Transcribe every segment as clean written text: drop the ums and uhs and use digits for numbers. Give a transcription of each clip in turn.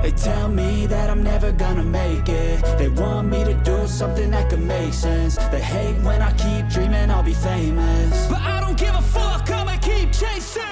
They tell me that I'm never gonna make it. They want me to do something that could make sense. They hate when I keep dreaming I'll be famous, but I don't give a fuck, I'ma keep chasing.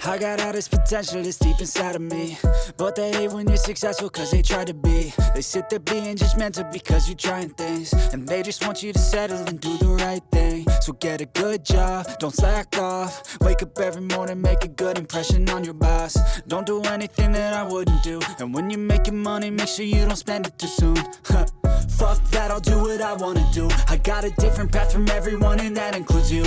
I got all this potential that's deep inside of me, but they hate when you're successful cause they try to be. They sit there being judgmental because you're trying things, and they just want you to settle and do the right thing. So get a good job, don't slack off. Wake up every morning, make a good impression on your boss. Don't do anything that I wouldn't do, and when you're making money, make sure you don't spend it too soon. Fuck that, I'll do what I wanna do. I got a different path from everyone, and that includes you.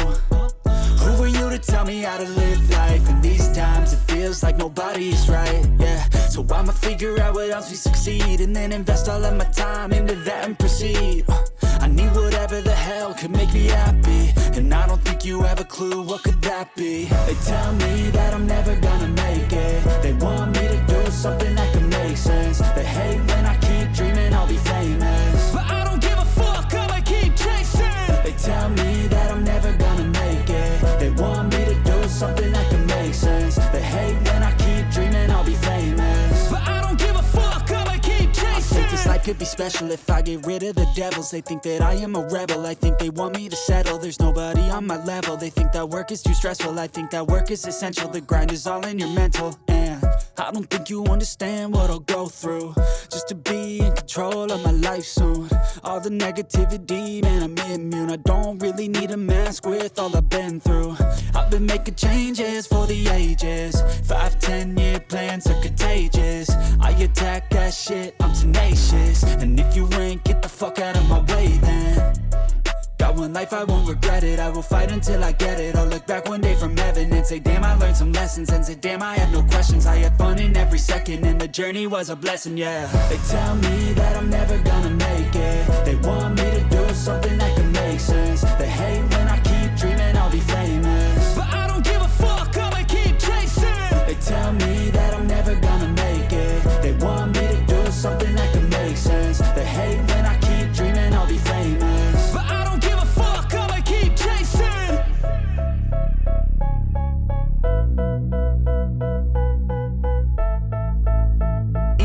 Who are you to tell me how to live life? In these times it feels like nobody's right, yeah. So I'ma figure out what else we succeed, and then invest all of my time into that and proceed. I need whatever the hell could make me happy, and I don't think you have a clue what could that be. They tell me that I'm never gonna make it. They want me to do something that could make sense. They hate when I keep dreaming I'll be famous, but I don't give a fuck, I'ma keep chasing. They tell me that I'm never gonna make it. They want me to do something that can make sense. They hate when I keep dreaming I'll be famous, but I don't give a fuck, I'ma keep chasing. I think this life could be special if I get rid of the devils. They think that I am a rebel, I think they want me to settle. There's nobody on my level. They think that work is too stressful, I think that work is essential. The grind is all in your mental, and I don't think you understand what I'll go through just to be in control of my life soon. All the negativity, man, I'm immune. I don't really need a mask with all I've been through. I've been making changes for the ages. 5-10 year plans are contagious. I attack that shit, I'm tenacious. And if you ain't, get the fuck out of my way then. Got one life, I won't regret it. I will fight until I get it. I'll look back one day from heaven and say, damn, I learned some lessons. And say, damn, I had no questions. I had fun in every second, and the journey was a blessing, yeah. They tell me that I'm never gonna make it. They want me to do something that can make sense. They hate when I keep dreaming I'll be famous, but I don't give a fuck, I'ma keep chasing. They tell me that I'm never gonna make it. They want me to do something that can make sense. They hate when I keep dreaming I'll be famous, but I don't give a fuck, I'ma keep chasing.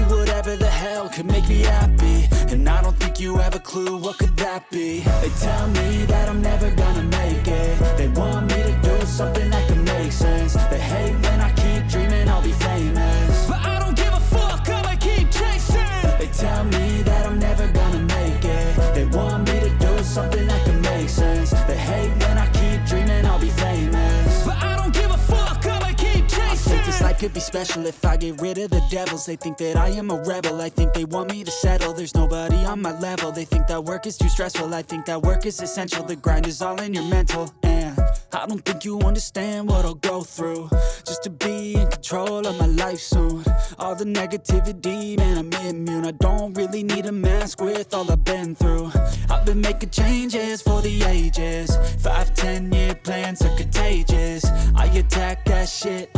Whatever the hell could make me happy, and I don't think you have a clue what could that be. They tell me that I'm never gonna make it. They want me to do something that can make sense. They hate when I keep dreaming I'll be famous, but I don't give a fuck, I'ma keep chasing. They tell me that I'm never gonna make it. They want me to do something that can make sense. They hate when I keep dreaming I'll be famous, but I don't give a fuck, I'ma keep chasing. I think this life could be special if I get rid of the devils. They think that I am a rebel, I think they want me to settle. There's nobody on my level. They think that work is too stressful, I think that work is essential. The grind is all in your mental, and I don't think you understand what I'll go through just to be in control of my life soon. All the negativity, man, I'm immune. I don't really need a mask with all I've been through. I've been making changes for the ages. 5-10 year plans are contagious. I attack that shit,